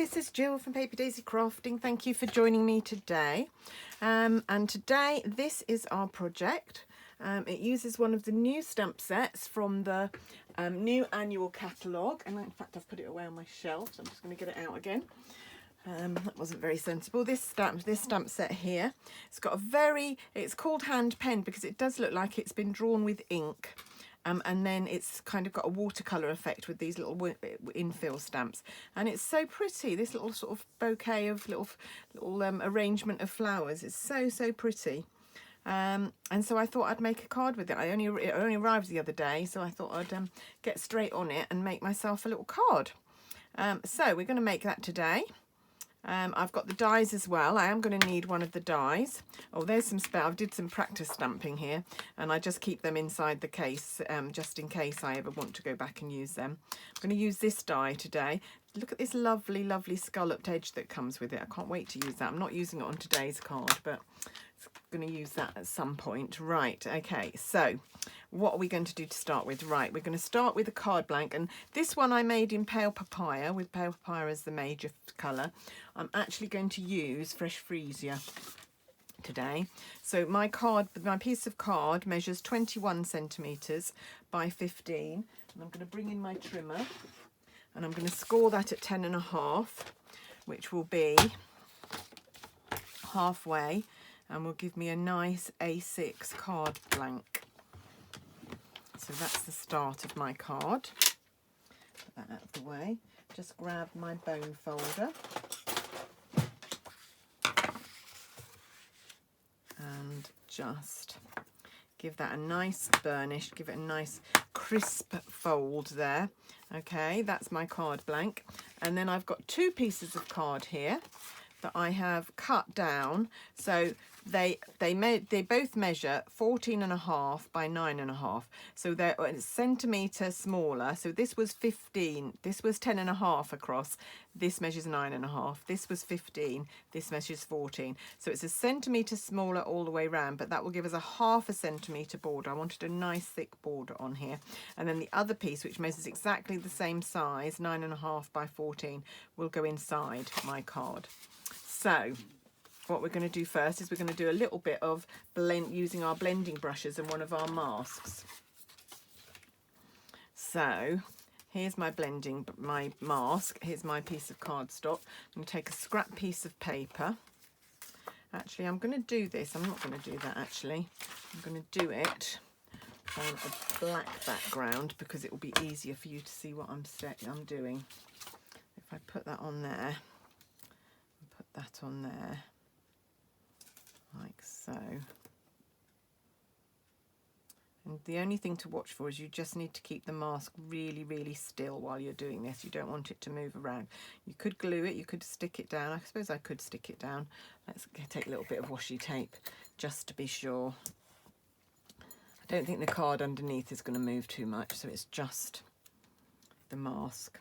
this is Jill from Paper Daisy Crafting. Thank you for joining me today. And today, this is our project. It uses one of the new stamp sets from the new annual catalogue. And in fact, I've put it away on my shelf, so I'm just going to get it out again. That wasn't very sensible. This stamp set here, it's got it's called hand pen because it does look like it's been drawn with ink. And then it's kind of got a watercolour effect with these little infill stamps, and it's so pretty. This little sort of bouquet of little arrangement of flowers is so pretty. And so I thought I'd make a card with it. It only arrived the other day, so I thought I'd get straight on it and make myself a little card. So we're going to make that today. I've got the dies as well. I am going to need one of the dies. Oh, there's some spare. I did some practice stamping here, and I just keep them inside the case just in case I ever want to go back and use them. I'm going to use this die today. Look at this lovely scalloped edge that comes with it. I can't wait to use that. I'm not using it on today's card, but I'm going to use that at some point. Right, okay, so what are we going to do to start with? Right, we're going to start with a card blank, and this one I made in pale papaya, with pale papaya as the major colour. I'm actually going to use fresh freesia today. So my piece of card measures 21 centimetres by 15, and I'm going to bring in my trimmer, and I'm going to score that at 10.5, which will be halfway, and will give me a nice A6 card blank. So that's the start of my card. Put that out of the way. Just grab my bone folder and just give that a nice burnish, give it a nice crisp fold there. Okay, that's my card blank. And then I've got two pieces of card here that I have cut down. So they both measure 14.5 by 9.5, so they're a centimetre smaller. So this was 15, this was 10.5 across, this measures 9.5, this was 15, this measures 14. So it's a centimetre smaller all the way round, but that will give us a 0.5 centimetre border. I wanted a nice thick border on here. And then the other piece, which measures exactly the same size, 9.5 by 14, will go inside my card. So what we're going to do first is we're going to do a little bit of using our blending brushes and one of our masks. So here's my mask. Here's my piece of cardstock. I'm going to take a scrap piece of paper. Actually, I'm going to do this. I'm not going to do that actually. I'm going to do it on a black background because it will be easier for you to see what I'm doing. If I put that on there, put that on there, like so. And the only thing to watch for is you just need to keep the mask really still while you're doing this. You don't want it to move around. You could glue it, you could stick it down. I suppose I could stick it down. Let's take a little bit of washi tape just to be sure. I don't think the card underneath is going to move too much, so it's just the mask.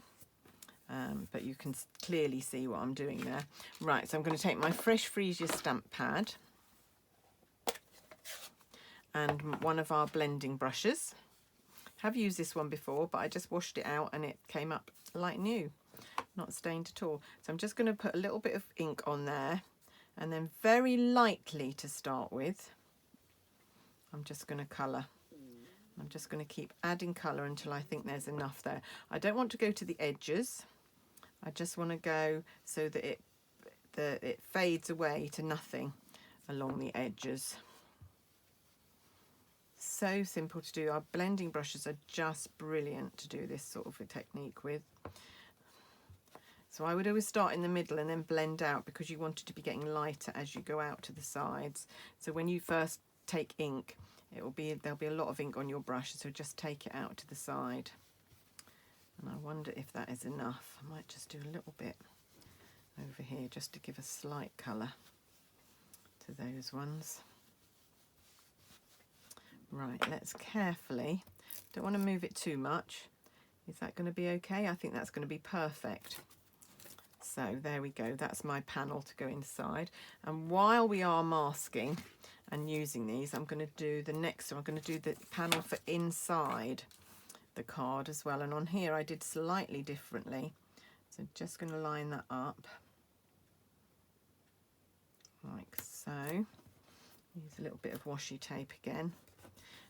But you can clearly see what I'm doing there. Right, so I'm going to take my fresh freesia stamp pad and one of our blending brushes. Have used this one before, but I just washed it out and it came up like new, not stained at all. So I'm just going to put a little bit of ink on there, and then very lightly to start with, I'm just going to colour. I'm just going to keep adding colour until I think there's enough there. I don't want to go to the edges. I just want to go so that it fades away to nothing along the edges. So simple to do. Our blending brushes are just brilliant to do this sort of a technique with. So I would always start in the middle and then blend out, because you want it to be getting lighter as you go out to the sides. So when you first take ink, there'll be a lot of ink on your brush, so just take it out to the side. And I wonder if that is enough. I might just do a little bit over here just to give a slight colour to those ones. Right, let's carefully, don't want to move it too much. Is that going to be okay? I think that's going to be perfect. So there we go, that's my panel to go inside. And while we are masking and using these, I'm going to do the next one. I'm going to do the panel for inside the card as well. And on here I did slightly differently So just going to line that up like so. Use a little bit of washi tape again.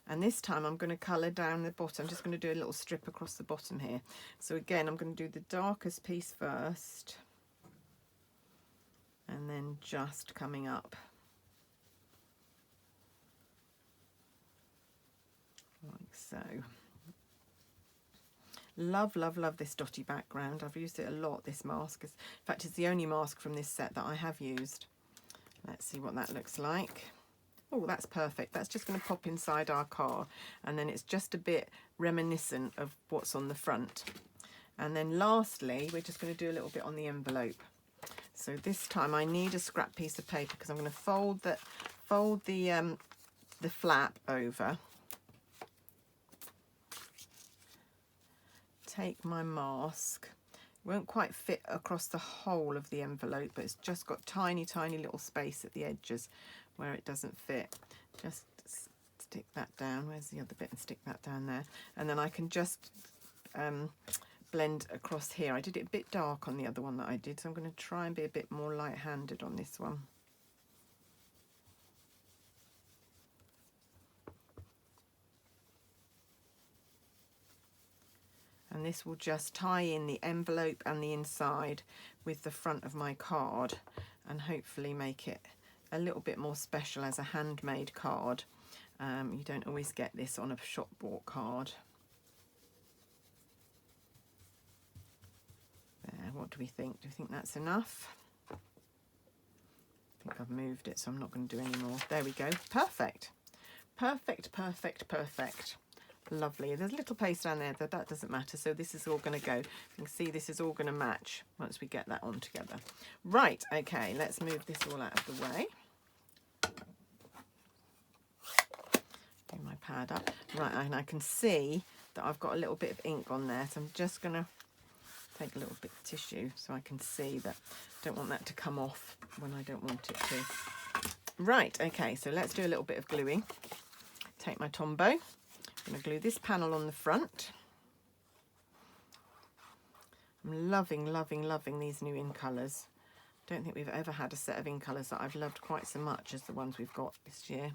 And this time I'm going to colour down the bottom. I'm just going to do a little strip across the bottom here. So again, I'm going to do the darkest piece first. And then just coming up. Like so. Love, love, love this dotty background. I've used it a lot, this mask. In fact, it's the only mask from this set that I have used. Let's see what that looks like. Oh, that's perfect. That's just going to pop inside our car. And then it's just a bit reminiscent of what's on the front. And then lastly, we're just going to do a little bit on the envelope. So this time I need a scrap piece of paper because I'm going to fold the flap over. Take my mask. It won't quite fit across the whole of the envelope, but it's just got tiny, tiny little space at the edges where it doesn't fit. Just stick that down. Where's the other bit? And stick that down there. And then I can just blend across here. I did it a bit dark on the other one that I did, so I'm going to try and be a bit more light-handed on this one. And this will just tie in the envelope and the inside with the front of my card and hopefully make it a little bit more special as a handmade card. You don't always get this on a shop bought card. There, what do we think? Do you think that's enough? I think I've moved it, so I'm not going to do any more. There we go. Perfect. Perfect, perfect, perfect. Lovely. There's a little place down there, that doesn't matter. So this is all going to go. You can see this is all going to match once we get that on together. Right, okay, let's move this all out of the way. Do my pad up. Right, and I can see that I've got a little bit of ink on there, so I'm just going to take a little bit of tissue so I can see that I don't want that to come off when I don't want it to. Right, okay, so let's do a little bit of gluing. Take my Tombow. I'm going to glue this panel on the front. I'm loving, loving, loving these new in colours. Don't think we've ever had a set of in colours that I've loved quite so much as the ones we've got this year.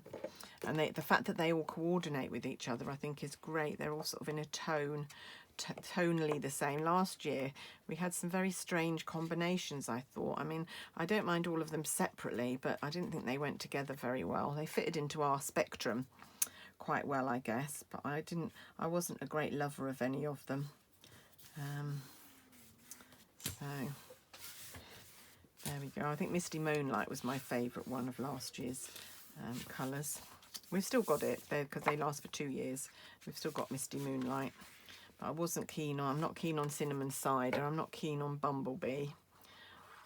And the fact that they all coordinate with each other, I think, is great. They're all sort of in a tonally the same. Last year we had some very strange combinations, I thought. I mean, I don't mind all of them separately, but I didn't think they went together very well. They fitted into our spectrum quite well, I guess, but I wasn't a great lover of any of them. So there we go. I think Misty Moonlight was my favourite one of last year's colours. We've still got it there because they last for 2 years. We've still got Misty Moonlight, but I'm not keen on Cinnamon Cider. I'm not keen on Bumblebee.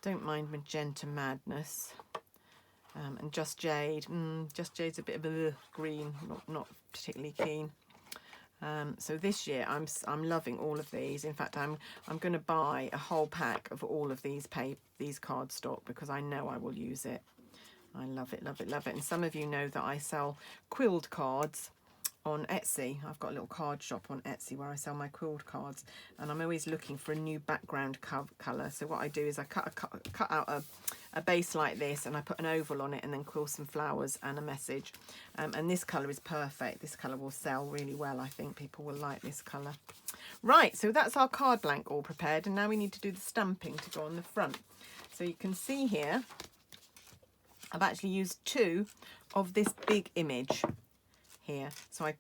Don't mind Magenta Madness. And Just Jade. Just Jade's a bit of a green, not particularly keen. So this year I'm loving all of these. In fact, I'm going to buy a whole pack of all of these cardstock because I know I will use it. I love it, love it, love it. And some of you know that I sell quilled cards on Etsy. I've got a little card shop on Etsy where I sell my quilled cards, and I'm always looking for a new background colour. So what I do is I cut out a base like this, and I put an oval on it and then quill some flowers and a message. And this colour is perfect. This colour will sell really well. I think people will like this colour. Right, so that's our card blank all prepared, and now we need to do the stamping to go on the front. So you can see here I've actually used 2 of this big image here. So I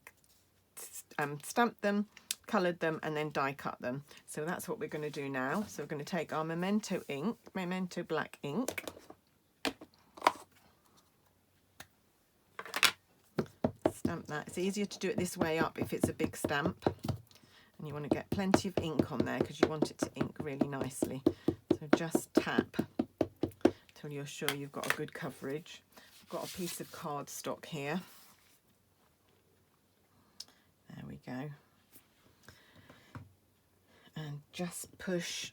stamped them, coloured them, and then die cut them. So that's what we're going to do now. So we're going to take our Memento black ink. Stamp that. It's easier to do it this way up if it's a big stamp. And you want to get plenty of ink on there because you want it to ink really nicely. So just tap till you're sure you've got a good coverage. I've got a piece of cardstock here. There we go. And just push,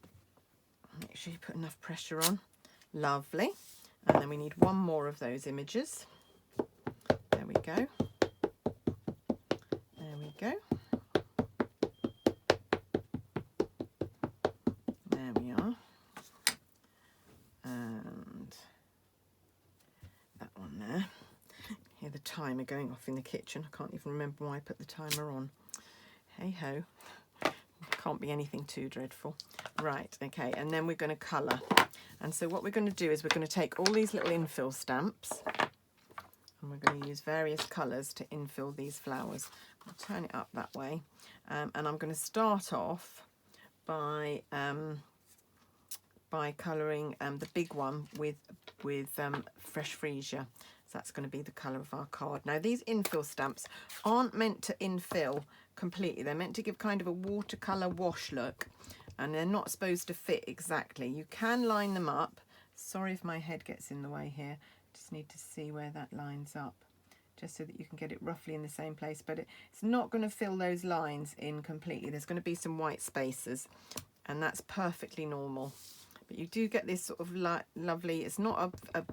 make sure you put enough pressure on. Lovely. And then we need one more of those images. There we go. There we go. There we are. timer going off in the kitchen. I can't even remember why I put the timer on. Hey ho, can't be anything too dreadful. Right, okay, and then we're going to colour. And so what we're going to do is we're going to take all these little infill stamps and we're going to use various colours to infill these flowers. I'll turn it up that way, and I'm going to start off by colouring the big one with fresh freesia. So that's going to be the colour of our card. Now these infill stamps aren't meant to infill completely. They're meant to give kind of a watercolour wash look, and they're not supposed to fit exactly. You can line them up. Sorry if my head gets in the way here. Just need to see where that lines up, just so that you can get it roughly in the same place, but it's not going to fill those lines in completely. There's going to be some white spaces, and that's perfectly normal. But you do get this sort of lovely, it's not a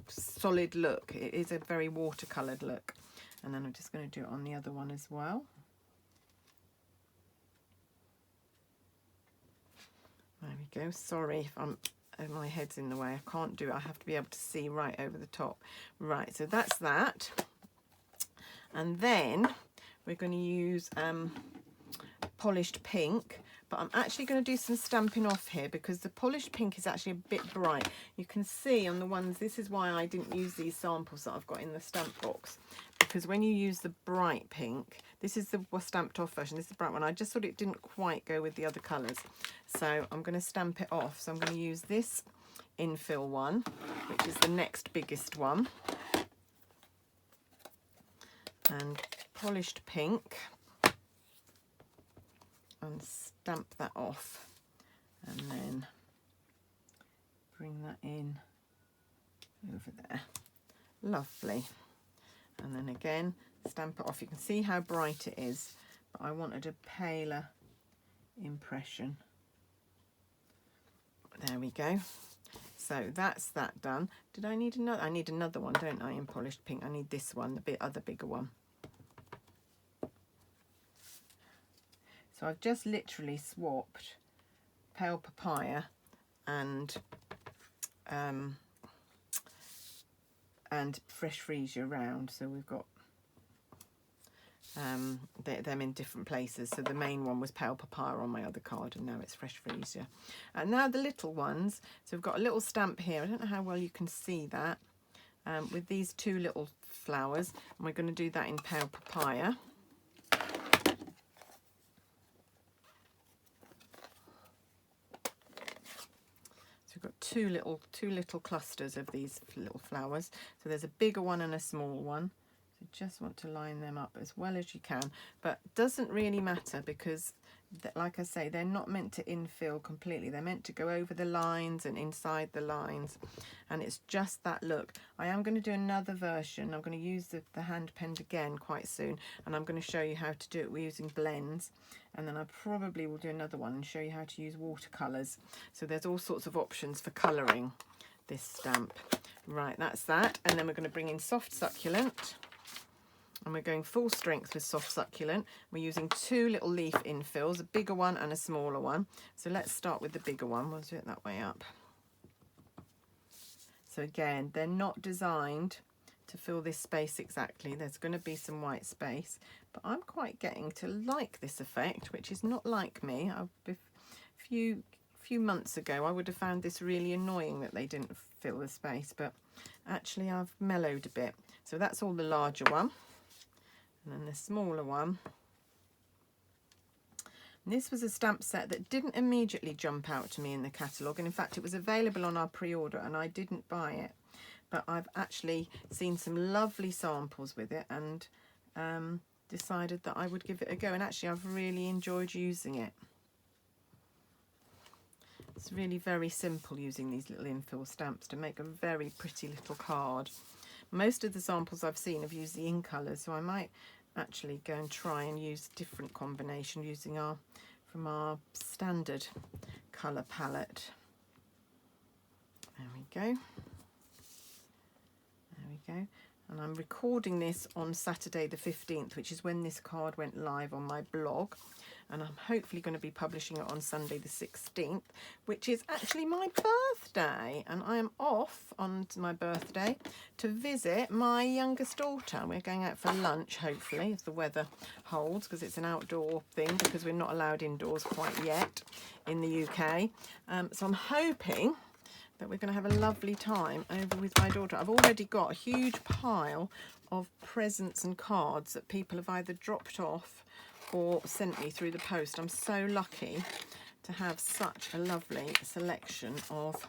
solid look, it is a very watercoloured look. And then I'm just going to do it on the other one as well. There we go. Sorry if my head's in the way, I can't do it. I have to be able to see right over the top. Right, so that's that. And then we're going to use polished pink, but I'm actually going to do some stamping off here because the polished pink is actually a bit bright. You can see on the ones, this is why I didn't use these samples that I've got in the stamp box, because when you use the bright pink, this is the stamped off version, this is the bright one, I just thought it didn't quite go with the other colours. So I'm going to stamp it off. So I'm going to use this infill one, which is the next biggest one, and polished pink, and stamp that off, and then bring that in over there. Lovely. And then again stamp it off. You can see how bright it is, but I wanted a paler impression. There we go. So that's that done. Did I need another? I need another one, don't I, in polished pink? I need this one, the other bigger one. So I've just literally swapped pale papaya and fresh freesia around. So we've got them in different places. So the main one was pale papaya on my other card, and now it's fresh freesia. And now the little ones. So we've got a little stamp here. I don't know how well you can see that, with these two little flowers, and we're going to do that in pale papaya. We've got two little clusters of these little flowers. So there's a bigger one and a small one. So just want to line them up as well as you can, but doesn't really matter because, like I say, they're not meant to infill completely. They're meant to go over the lines and inside the lines, and it's just that look. I am going to do another version. I'm going to use the hand penned again quite soon, and I'm going to show you how to do it using blends, and then I probably will do another one and show you how to use watercolours. So there's all sorts of options for colouring this stamp. Right, that's that. And then we're going to bring in soft succulent, and we're going full strength with soft succulent. We're using two little leaf infills, a bigger one and a smaller one. So let's start with the bigger one. We'll do it that way up. So again, they're not designed to fill this space exactly. There's going to be some white space, but I'm quite getting to like this effect, which is not like me. A few months ago I would have found this really annoying that they didn't fill the space, but actually I've mellowed a bit. So that's all the larger one, and then the smaller one. And this was a stamp set that didn't immediately jump out to me in the catalogue, and in fact it was available on our pre-order and I didn't buy it, but I've actually seen some lovely samples with it and decided that I would give it a go, and actually I've really enjoyed using it. It's really very simple using these little infill stamps to make a very pretty little card. Most of the samples I've seen have used the in colours, so I might actually go and try and use different combination using from our standard colour palette. There we go. There we go. And I'm recording this on Saturday the 15th, which is when this card went live on my blog. and I'm hopefully going to be publishing it on Sunday the 16th, which is actually my birthday, and I am off on my birthday to visit my youngest daughter. We're going out for lunch, hopefully, if the weather holds, because it's an outdoor thing, because we're not allowed indoors quite yet in the UK. So I'm hoping that we're going to have a lovely time over with my daughter. I've already got a huge pile of presents and cards that people have either dropped off or sent me through the post. I'm so lucky to have such a lovely selection of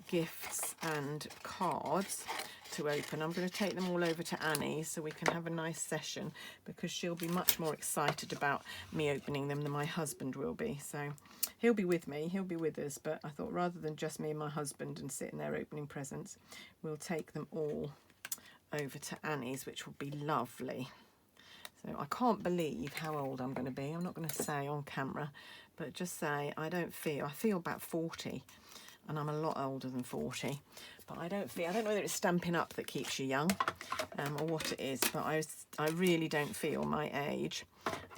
gifts and cards to open. I'm going to take them all over to Annie so we can have a nice session, because she'll be much more excited about me opening them than my husband will be. So he'll be with me, he'll be with us, but I thought rather than just me and my husband and sitting there opening presents, we'll take them all over to Annie's, which will be lovely. So I can't believe how old I'm going to be. I'm not going to say on camera, but just say I feel about 40, and I'm a lot older than 40, but I don't know whether it's Stampin' Up that keeps you young, or what it is, but I really don't feel my age,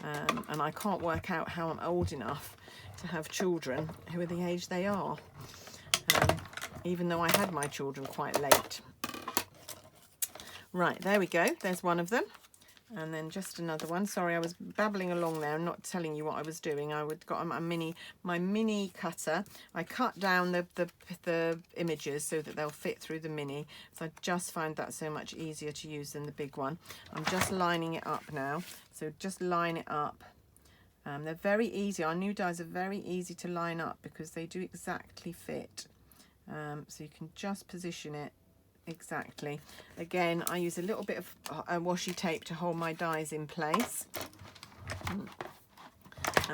and I can't work out how I'm old enough to have children who are the age they are, even though I had my children quite late. Right, there we go, there's one of them. And then just another one. Sorry, I was babbling along there and not telling you what I was doing. I would got my mini cutter. I cut down the images so that they'll fit through the mini. So I just find that so much easier to use than the big one. I'm just lining it up now. So just line it up. They're very easy. Our new dies are very easy to line up because they do exactly fit. So you can just position it exactly. Again, I use a little bit of washi tape to hold my dies in place.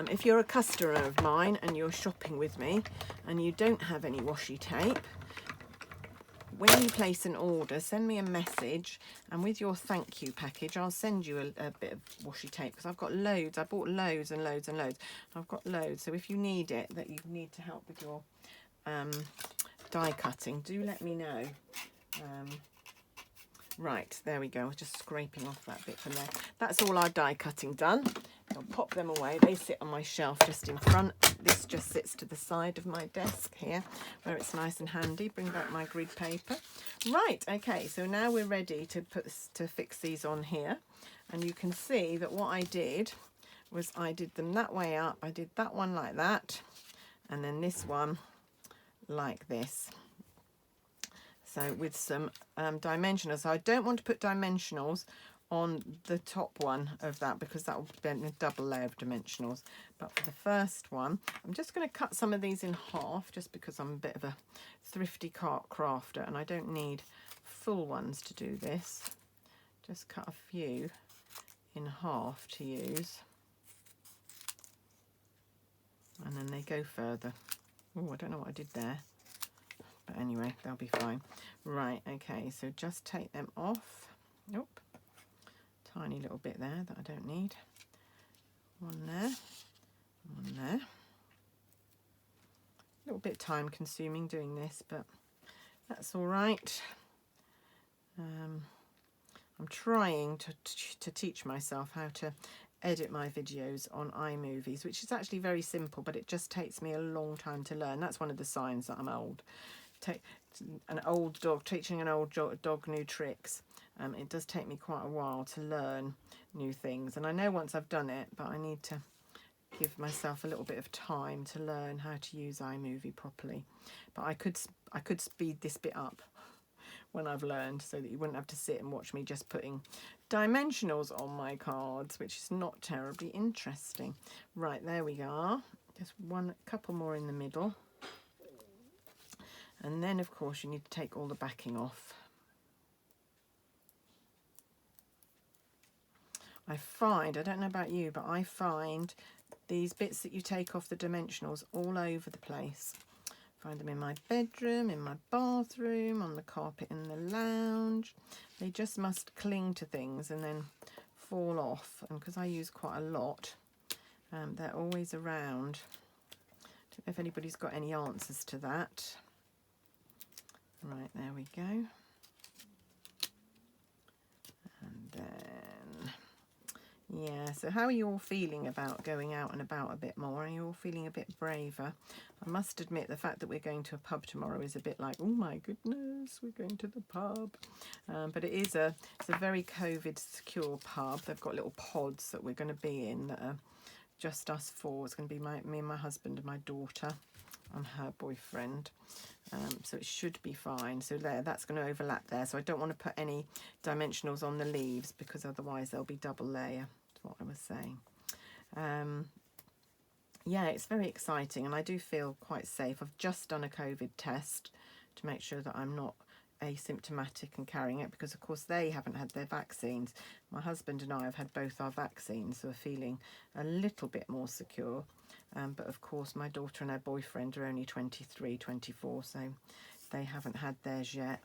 If you're a customer of mine and you're shopping with me and you don't have any washi tape, when you place an order, send me a message, and with your thank you package I'll send you a bit of washi tape, because I've got loads. I bought loads and loads and loads. I've got loads, so if you need it, that you need to help with your die cutting, do let me know. Right, there we go. Just scraping off that bit from there. That's all our die cutting done. I'll pop them away. They sit on my shelf just in front. This just sits to the side of my desk here, where it's nice and handy. Bring back my grid paper. Right, okay, so now we're ready to fix these on here. And you can see that what I did was I did them that way up. I did that one like that, and then this one like this. So with some dimensionals. So I don't want to put dimensionals on the top one of that, because that will be a double layer of dimensionals. But for the first one, I'm just going to cut some of these in half, just because I'm a bit of a thrifty crafter and I don't need full ones to do this. Just cut a few in half to use, and then they go further. Oh, I don't know what I did there. But anyway, they'll be fine. Right, okay, so just take them off. Nope. Tiny little bit there that I don't need. One there, one there. A little bit time consuming doing this, but that's all right. I'm trying to teach myself how to edit my videos on iMovies, which is actually very simple, but it just takes me a long time to learn. That's one of the signs that I'm old. Teaching an old dog new tricks. It does take me quite a while to learn new things, and I know once I've done it, but I need to give myself a little bit of time to learn how to use iMovie properly. But I could speed this bit up when I've learned, so that you wouldn't have to sit and watch me just putting dimensionals on my cards, which is not terribly interesting. Right, there we are. Just couple more in the middle. And then, of course, you need to take all the backing off. I don't know about you, but I find these bits that you take off the dimensionals all over the place. Find them in my bedroom, in my bathroom, on the carpet in the lounge. They just must cling to things and then fall off. And because I use quite a lot, they're always around. I don't know if anybody's got any answers to that. Right, there we go. And then Yeah, so how are you all feeling about going out and about a bit more? Are you all feeling a bit braver? I must admit the fact that we're going to a pub tomorrow is a bit like, oh my goodness, we're going to the pub. But it's a very COVID secure pub. They've got little pods that we're going to be in that are just us four. It's going to be me and my husband and my daughter and her boyfriend. So it should be fine. So that's going to overlap there. So I don't want to put any dimensionals on the leaves because otherwise they'll be double layer. That's what I was saying. Yeah, it's very exciting and I do feel quite safe. I've just done a COVID test to make sure that I'm not asymptomatic and carrying it, because of course they haven't had their vaccines. My husband and I have had both our vaccines, so we're feeling a little bit more secure. But of course my daughter and her boyfriend are only 23, 24, so they haven't had theirs yet.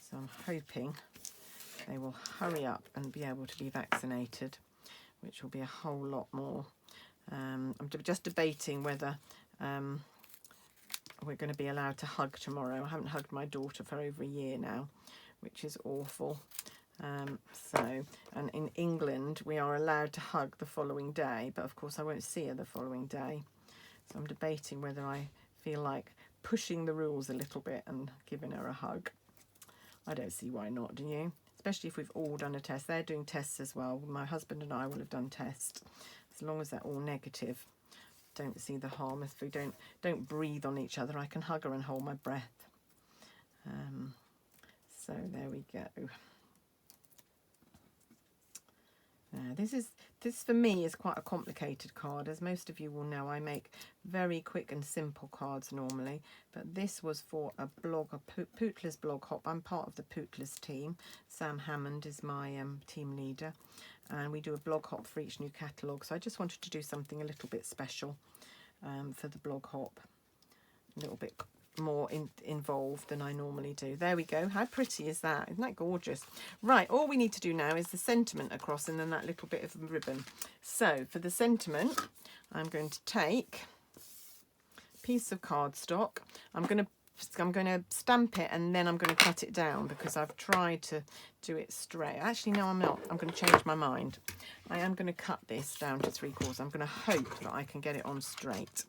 So I'm hoping they will hurry up and be able to be vaccinated, which will be a whole lot more. I'm just debating whether we're going to be allowed to hug tomorrow. I haven't hugged my daughter for over a year now, which is awful. And in England we are allowed to hug the following day, but of course I won't see her the following day. So I'm debating whether I feel like pushing the rules a little bit and giving her a hug. I don't see why not, do you? Especially if we've all done a test. They're doing tests as well. My husband and I will have done tests. As long as they're all negative, don't see the harm. If we don't breathe on each other, I can hug her and hold my breath. So there we go. This for me is quite a complicated card. As most of you will know, I make very quick and simple cards normally, but this was for a blog, a Petals blog hop. I'm part of the Petals team. Sam Hammond is my team leader, and we do a blog hop for each new catalogue. So I just wanted to do something a little bit special for the blog hop, a little bit more involved than I normally do. There we go. How pretty is that? Isn't that gorgeous? Right, all we need to do now is the sentiment across and then that little bit of ribbon. So for the sentiment, I'm going to take a piece of cardstock. I'm going to stamp it and then I'm going to cut it down because I've tried to do it straight. Actually, no, I'm not. I'm going to change my mind. I am going to cut this down to 3/4. I'm going to hope that I can get it on straight.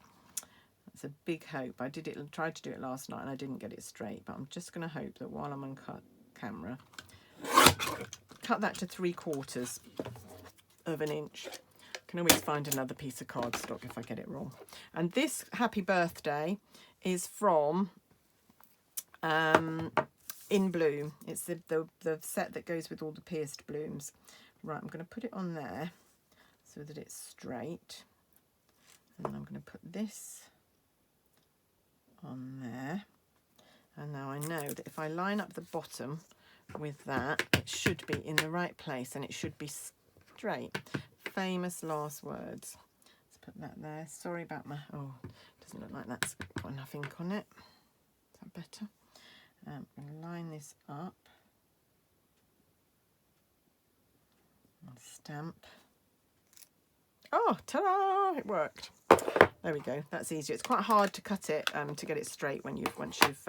It's a big hope. I tried to do it last night and I didn't get it straight, but I'm just going to hope that while I'm on camera, cut that to 3/4 of an inch. Can always find another piece of cardstock if I get it wrong. And this happy birthday is from In Bloom. It's the set that goes with all the pierced blooms. Right, I'm going to put it on there so that it's straight. And then I'm going to put this on there, and now I know that if I line up the bottom with that, it should be in the right place and it should be straight. Famous last words. Let's put that there. Sorry about my, oh, doesn't look like that's got enough ink on it. Is that better? I'm going to line this up and stamp. Oh, ta-da! It worked. There we go. That's easier. It's quite hard to cut it to get it straight once you've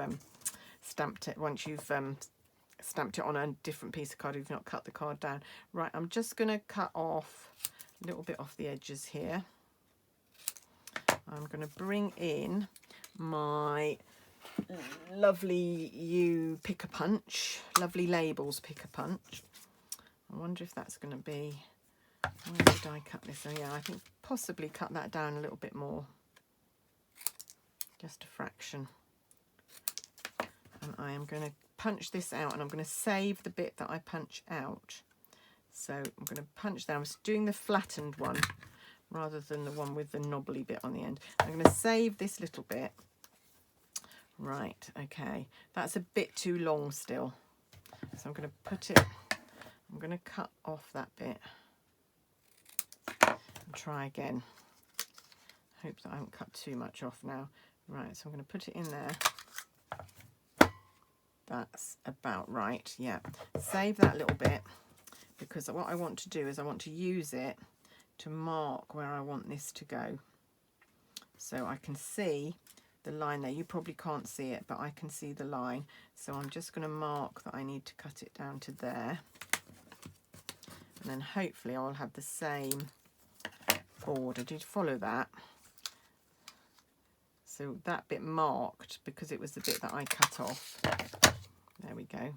stamped it. Once you've stamped it on a different piece of card, you've not cut the card down. Right. I'm just going to cut off a little bit off the edges here. I'm going to bring in my lovely pick a punch, lovely labels pick a punch. I wonder if that's going to be. Where did I cut this? Oh yeah, I think possibly cut that down a little bit more. Just a fraction. And I am going to punch this out and I'm going to save the bit that I punch out. So I'm going to punch down. I was doing the flattened one rather than the one with the knobbly bit on the end. I'm going to save this little bit. Right, okay. That's a bit too long still. So I'm going to put it, I'm going to cut off that bit. Try again. Hope that I haven't cut too much off now. Right, so I'm going to put it in there. That's about right. Yeah, save that little bit because what I want to do is I want to use it to mark where I want this to go. So I can see the line there. You probably can't see it, but I can see the line. So I'm just going to mark that I need to cut it down to there. and then hopefully I'll have the same order. Did you follow that? So that bit marked because it was the bit that I cut off. There we go.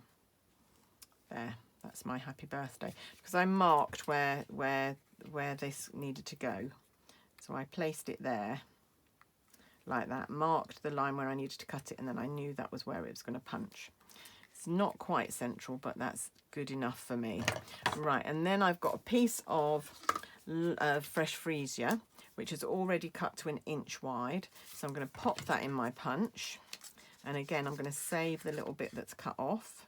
There, that's my happy birthday, because I marked where this needed to go. So I placed it there like that, marked the line where I needed to cut it, and then I knew that was where it was going to punch. It's not quite central, but that's good enough for me. Right, and then I've got a piece of fresh freesia, which is already cut to 1 inch wide. So I'm going to pop that in my punch. And again, I'm going to save the little bit that's cut off.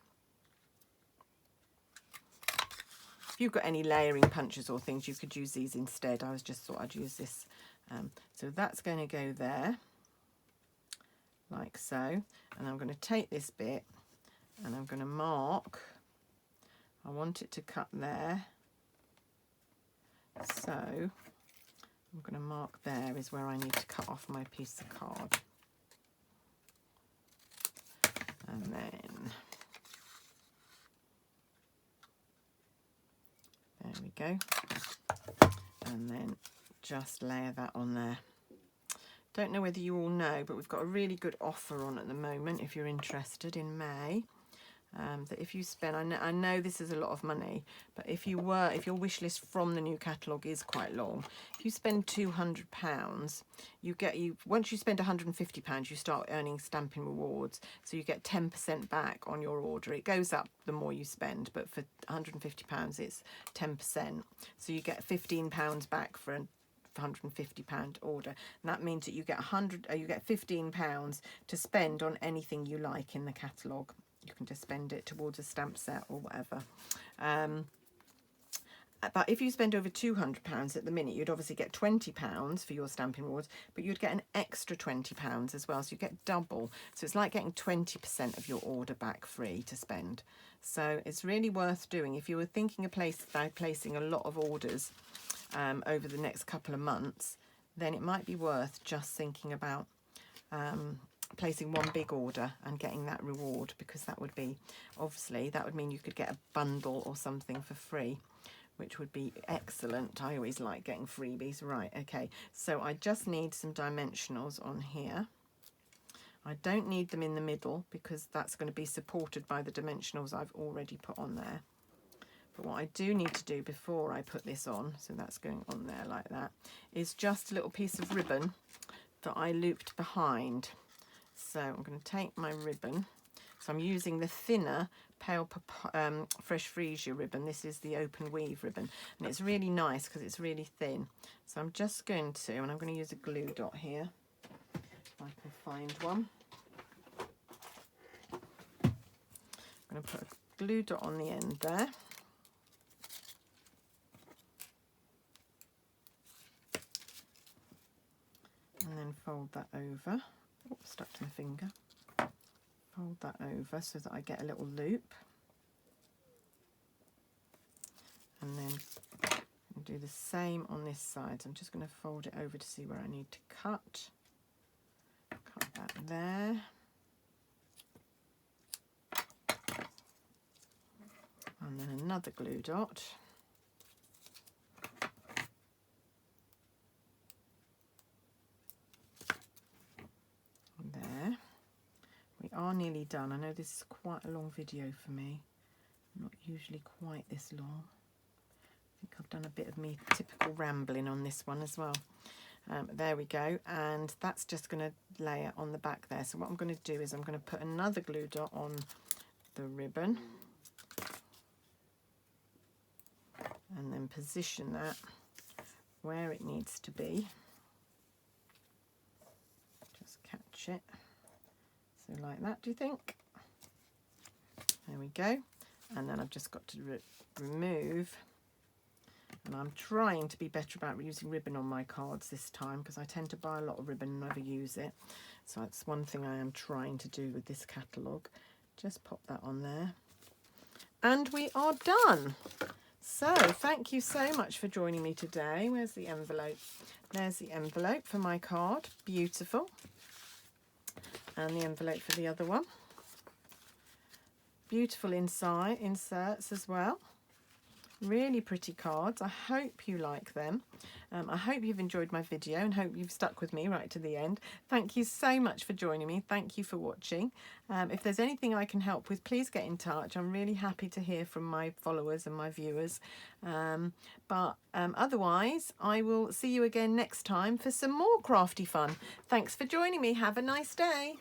If you've got any layering punches or things, you could use these instead. I just thought I'd use this. So that's going to go there, like so. And I'm going to take this bit and I'm going to mark. I want it to cut there. So I'm going to mark there is where I need to cut off my piece of card. And then there we go. And then just layer that on there. Don't know whether you all know, but we've got a really good offer on at the moment if you're interested in May. That if you spend, I know this is a lot of money, but if your wish list from the new catalogue is quite long, if you spend £200, once you spend £150, you start earning stamping rewards, so you get 10% back on your order. It goes up the more you spend, but for £150 it's 10%, so you get £15 back for a £150 order, and that means that you get £15 to spend on anything you like in the catalogue. You can just spend it towards a stamp set or whatever. But if you spend over £200 at the minute, you'd obviously get £20 for your stamping rewards, but you'd get an extra £20 as well, so you get double. So it's like getting 20% of your order back free to spend. So it's really worth doing. If you were thinking of placing a lot of orders over the next couple of months, then it might be worth just thinking about placing one big order and getting that reward, because that would mean you could get a bundle or something for free, which would be excellent. I always like getting freebies. Right, okay, so I just need some dimensionals on here. I don't need them in the middle because that's going to be supported by the dimensionals I've already put on there. But what I do need to do before I put this on, so that's going on there like that, is just a little piece of ribbon that I looped behind. So I'm going to take my ribbon. So I'm using the thinner Pale Fresh Freesia ribbon. This is the open weave ribbon, and it's really nice because it's really thin. So I'm just going to, and I'm going to use a glue dot here, if I can find one. I'm going to put a glue dot on the end there. And then fold that over. Oh, stuck to my finger. Fold that over so that I get a little loop. And then do the same on this side. So I'm just going to fold it over to see where I need to cut. Cut that there. And then another glue dot. There. We are nearly done. I know this is quite a long video for me. Not usually quite this long. I think I've done a bit of me typical rambling on this one as well. There we go, and that's just going to layer on the back there. So what I'm going to do is I'm going to put another glue dot on the ribbon and then position that where it needs to be. Just catch it. So like that, do you think? There we go. And then I've just got to remove, and I'm trying to be better about using ribbon on my cards this time, because I tend to buy a lot of ribbon and never use it. So that's one thing I am trying to do with this catalogue. Just pop that on there. And we are done. So thank you so much for joining me today. Where's the envelope? There's the envelope for my card. Beautiful. And the envelope for the other one. Beautiful inside inserts as well. Really pretty cards. I hope you like them. I hope you've enjoyed my video and hope you've stuck with me right to the end. Thank you so much for joining me. Thank you for watching. If there's anything I can help with, please get in touch. I'm really happy to hear from my followers and my viewers. Otherwise, I will see you again next time for some more crafty fun. Thanks for joining me. Have a nice day.